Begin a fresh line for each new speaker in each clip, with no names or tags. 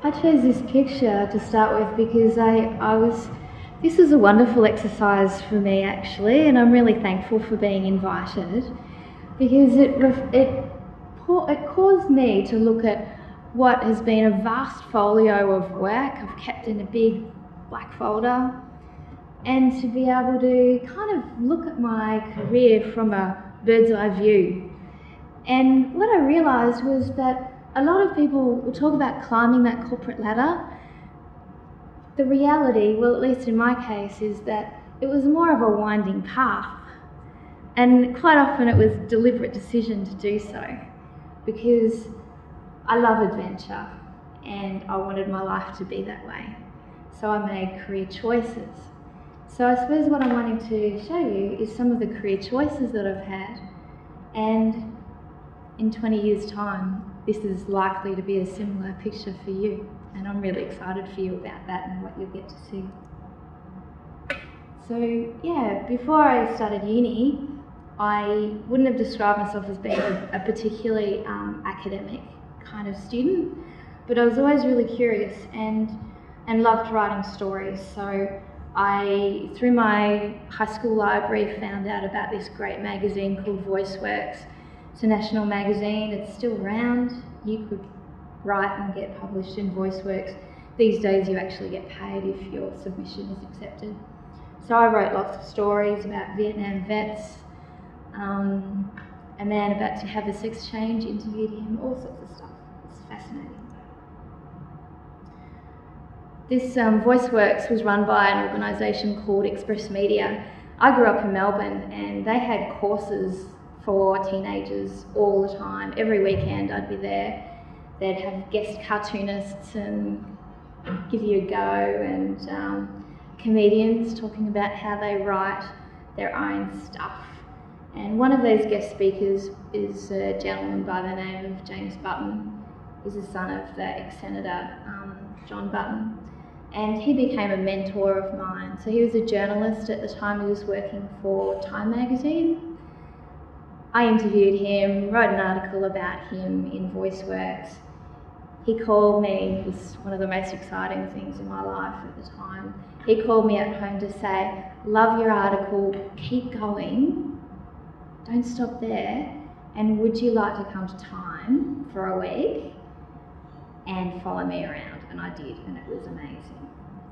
I chose this picture to start with because this was a wonderful exercise for me actually, and I'm really thankful for being invited because it caused me to look at what has been a vast folio of work I've kept in a big black folder, and to be able to kind of look at my career from a bird's eye view. And what I realised was that a lot of people will talk about climbing that corporate ladder. The reality, well at least in my case, is that it was more of a winding path, and quite often it was a deliberate decision to do so because I love adventure and I wanted my life to be that way. So I made career choices. So I suppose what I'm wanting to show you is some of the career choices that I've had, and in 20 years' time, this is likely to be a similar picture for you, and I'm really excited for you about that and what you'll get to see. So yeah, before I started uni, I wouldn't have described myself as being a particularly academic kind of student, but I was always really curious and loved writing stories. So I, through my high school library, found out about this great magazine called VoiceWorks. It's a national magazine, it's still around. You could write and get published in VoiceWorks. These days you actually get paid if your submission is accepted. So I wrote lots of stories about Vietnam vets, a man about to have a sex change, interviewed him, all sorts of stuff. It's fascinating. This VoiceWorks was run by an organisation called Express Media. I grew up in Melbourne and they had courses for teenagers all the time. Every weekend I'd be there. They'd have guest cartoonists and give you a go, and comedians talking about how they write their own stuff. And one of those guest speakers is a gentleman by the name of James Button. He's the son of the ex-Senator John Button. And he became a mentor of mine. So he was a journalist at the time. He was working for Time magazine. I interviewed him, wrote an article about him in VoiceWorks. He called me, it was one of the most exciting things in my life at the time. He called me at home to say, love your article, keep going, don't stop there, and would you like to come to Time for a week and follow me around? And I did, and it was amazing.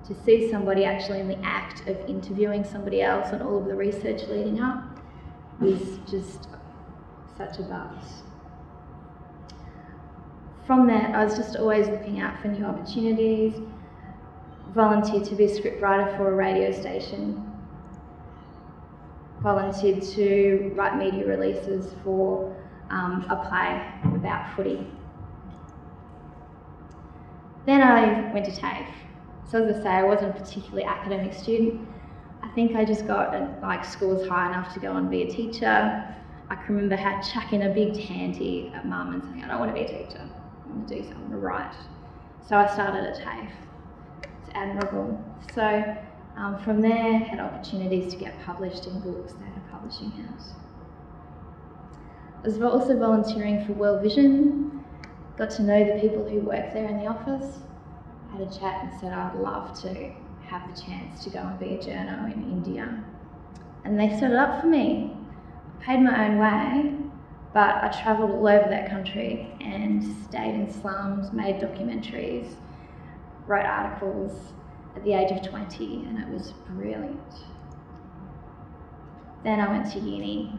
To see somebody actually in the act of interviewing somebody else and all of the research leading up was just such a buzz. From that, I was just always looking out for new opportunities, volunteered to be a scriptwriter for a radio station, volunteered to write media releases for a play about footy. Then I went to TAFE. So as I say, I wasn't a particularly academic student. I think I just got scores high enough to go and be a teacher. I can remember chucking a big tanty at mum and saying, I don't want to be a teacher, I want to do something, to write. So I started at TAFE. It's admirable. So from there, had opportunities to get published in books. They had a publishing house. I was also volunteering for World Vision, got to know the people who work there in the office, had a chat and said I'd love to have the chance to go and be a journo in India. And they set it up for me. I paid my own way, but I travelled all over that country and stayed in slums, made documentaries, wrote articles at the age of 20, and it was brilliant. Then I went to uni.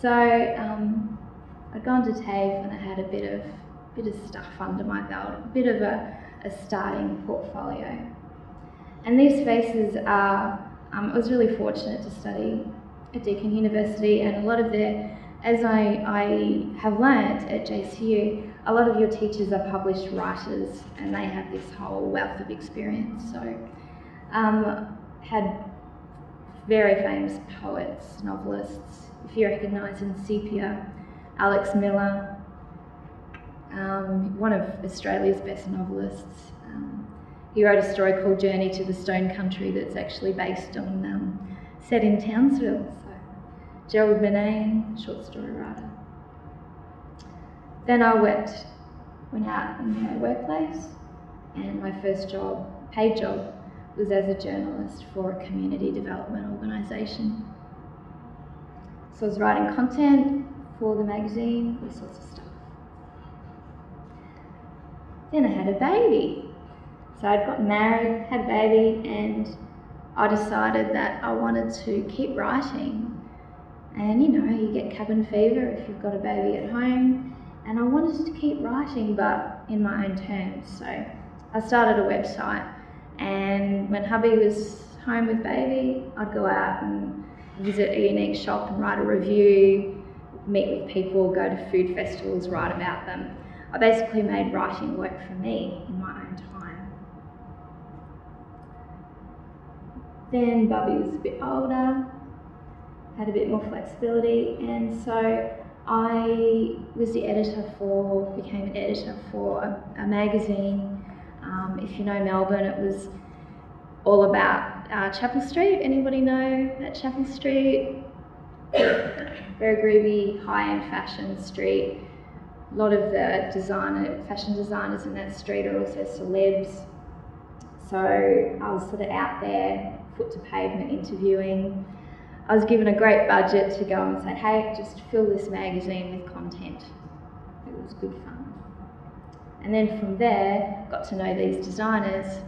So I'd gone to TAFE and I had a bit of stuff under my belt, a bit of a starting portfolio. And these faces are, I was really fortunate to study at Deakin University, and a lot of their, as I have learnt at JCU, a lot of your teachers are published writers and they have this whole wealth of experience. So had very famous poets, novelists, if you recognise in Sepia, Alex Miller, one of Australia's best novelists. He wrote a story called Journey to the Stone Country that's actually based on, set in Townsville. So Gerald Murnane, short story writer. Then I worked went out in the workplace, and my first job, paid job, was as a journalist for a community development organisation. So I was writing content for the magazine, all sorts of stuff. Then I had a baby. So I'd got married, had a baby, and I decided that I wanted to keep writing. And you know, you get cabin fever if you've got a baby at home. And I wanted to keep writing, but in my own terms. So I started a website, and when hubby was home with baby, I'd go out and visit a unique shop and write a review, meet with people, go to food festivals, write about them. I basically made writing work for me in my own time. Then Bubby was a bit older, had a bit more flexibility, and so I was became an editor for a magazine. If you know Melbourne, it was all about Chapel Street. Anybody know that Chapel Street? Very groovy, high-end fashion street. A lot of the fashion designers in that street are also celebs. So I was sort of out there, foot to pavement, interviewing. I was given a great budget to go and say, hey, just fill this magazine with content. It was good fun. And then from there, got to know these designers.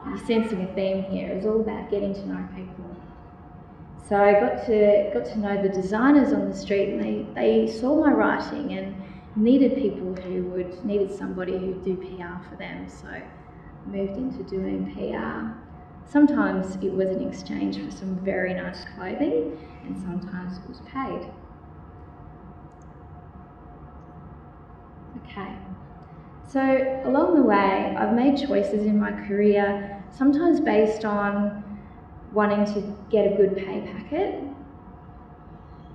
You're sensing a theme here. It was all about getting to know people. So I got to know the designers on the street, and they saw my writing and needed somebody who would do PR for them. So I moved into doing PR. Sometimes it was in exchange for some very nice clothing, and sometimes it was paid. Okay. So along the way, I've made choices in my career, sometimes based on wanting to get a good pay packet,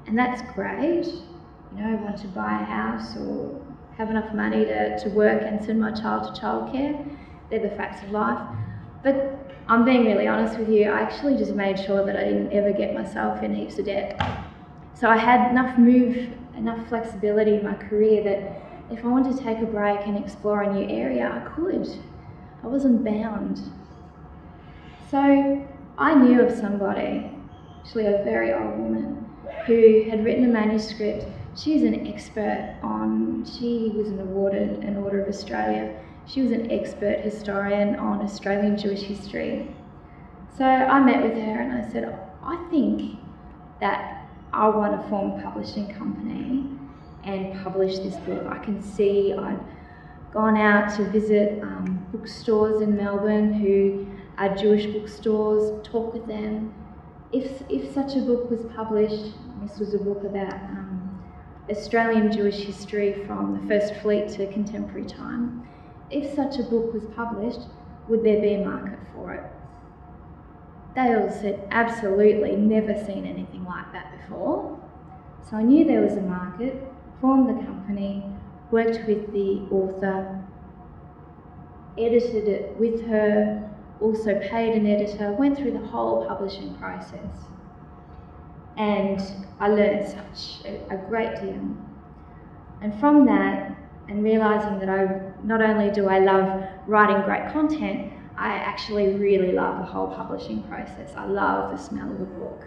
and that's great. You know, I want to buy a house or have enough money to work and send my child to childcare. They're the facts of life. But I'm being really honest with you, I actually just made sure that I didn't ever get myself in heaps of debt. So I had enough flexibility in my career that if I wanted to take a break and explore a new area, I could. I wasn't bound. So I knew of somebody, actually a very old woman, who had written a manuscript. She's an expert she was awarded an Order of Australia. She was an expert historian on Australian Jewish history. So I met with her and I said, I think that I want to form a publishing company and publish this book. I can see I'd gone out to visit bookstores in Melbourne who are Jewish bookstores, talk with them. If such a book was published, this was a book about Australian Jewish history from the First Fleet to contemporary time. If such a book was published, would there be a market for it? They all said, absolutely, never seen anything like that before. So I knew there was a market, formed the company, worked with the author, edited it with her, also paid an editor, went through the whole publishing process. And I learned such a great deal. And from that, and realising that not only do I love writing great content, I actually really love the whole publishing process. I love the smell of a book.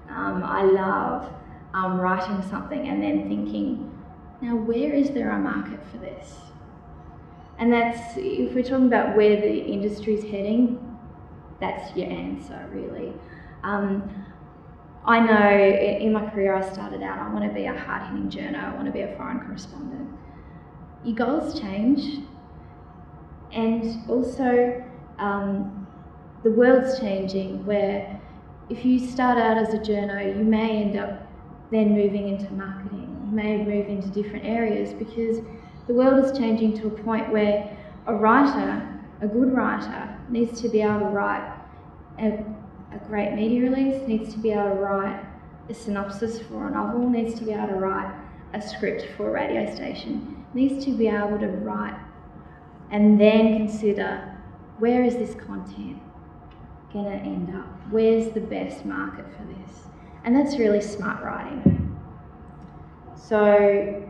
I love writing something and then thinking, now where is there a market for this? And that's, if we're talking about where the industry's heading, that's your answer, really. I know in my career I started out, I want to be a hard-hitting journo, I want to be a foreign correspondent. Your goals change, and also the world's changing, where if you start out as a journo, you may end up then moving into marketing, you may move into different areas, because the world is changing to a point where a writer, a good writer, needs to be able to write a great media release, needs to be able to write a synopsis for a novel, needs to be able to write a script for a radio station, needs to be able to write and then consider, where is this content going to end up? Where's the best market for this? And that's really smart writing. So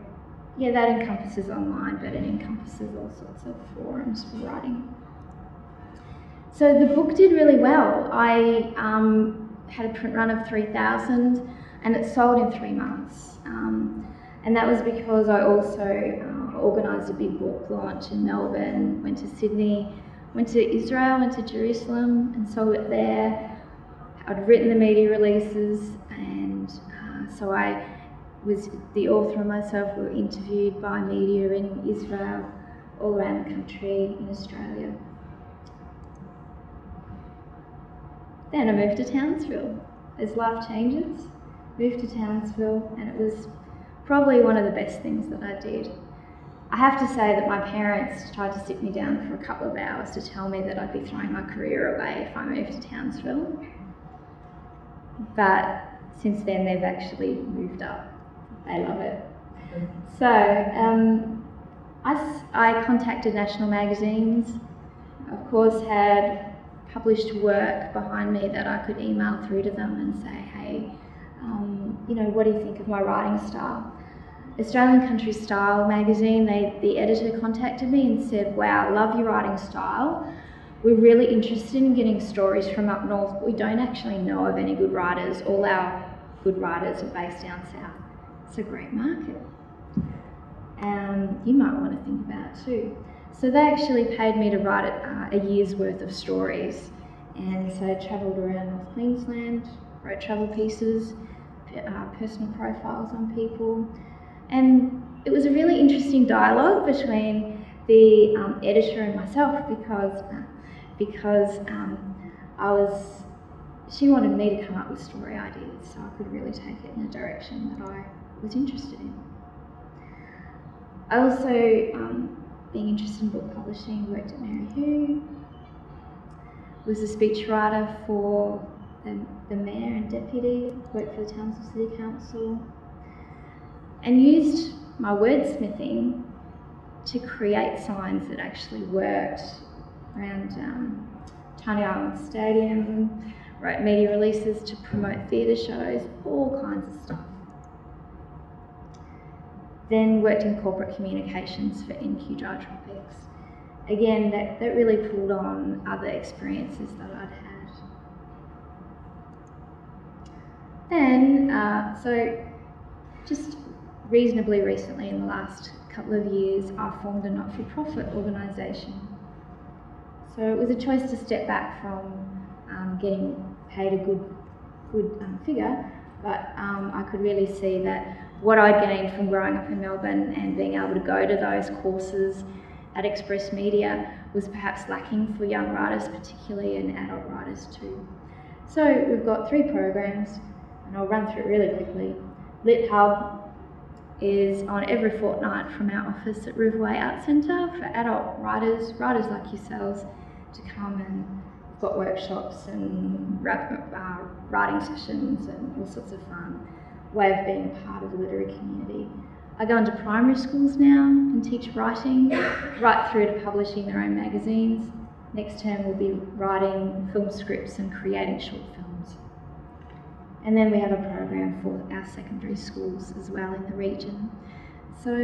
yeah, that encompasses online, but it encompasses all sorts of forums for writing. So the book did really well. I had a print run of 3,000 and it sold in 3 months. And that was because I also organised a big book launch in Melbourne, went to Sydney, went to Israel, went to Jerusalem and sold it there. I'd written the media releases, and so I was the author and myself were interviewed by media in Israel, all around the country, in Australia. Then I moved to Townsville. As life changes, moved to Townsville, and it was probably one of the best things that I did. I have to say that my parents tried to sit me down for a couple of hours to tell me that I'd be throwing my career away if I moved to Townsville. But since then, they've actually moved up. They love it. So I contacted national magazines, of course had published work behind me that I could email through to them and say, hey, you know, what do you think of my writing style? Australian Country Style magazine, the editor contacted me and said, wow, love your writing style. We're really interested in getting stories from up north, but we don't actually know of any good writers. All our good writers are based down south. It's a great market. You might want to think about it too. So they actually paid me to write a year's worth of stories. And so I travelled around North Queensland, wrote travel pieces, personal profiles on people. And it was a really interesting dialogue between the editor and myself because she wanted me to come up with story ideas so I could really take it in a direction that I was interested in. I also, being interested in book publishing, worked at Mary Who, was a speechwriter for the mayor and deputy, worked for the Townsville City Council, and used my wordsmithing to create signs that actually worked around Tiny Island Stadium, wrote media releases to promote theatre shows, all kinds of stuff. Then worked in corporate communications for NQ Dry Tropics. Again, that really pulled on other experiences that I'd had. Then, so just reasonably recently in the last couple of years, I formed a not-for-profit organisation. So it was a choice to step back from getting paid a good figure, but I could really see that what I'd gained from growing up in Melbourne and being able to go to those courses at Express Media was perhaps lacking for young writers particularly, and adult writers too. So we've got 3 programs, and I'll run through it really quickly. Lit Hub is on every fortnight from our office at Riverway Arts Centre for adult writers like yourselves, to come, and we've got workshops and writing sessions and all sorts of fun. Way of being a part of the literary community. I go into primary schools now and teach writing, right through to publishing their own magazines. Next term we'll be writing film scripts and creating short films. And then we have a program for our secondary schools as well in the region. So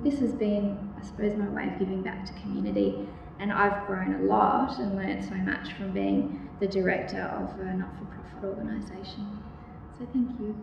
this has been, I suppose, my way of giving back to community, and I've grown a lot and learnt so much from being the director of a not-for-profit organisation. So thank you.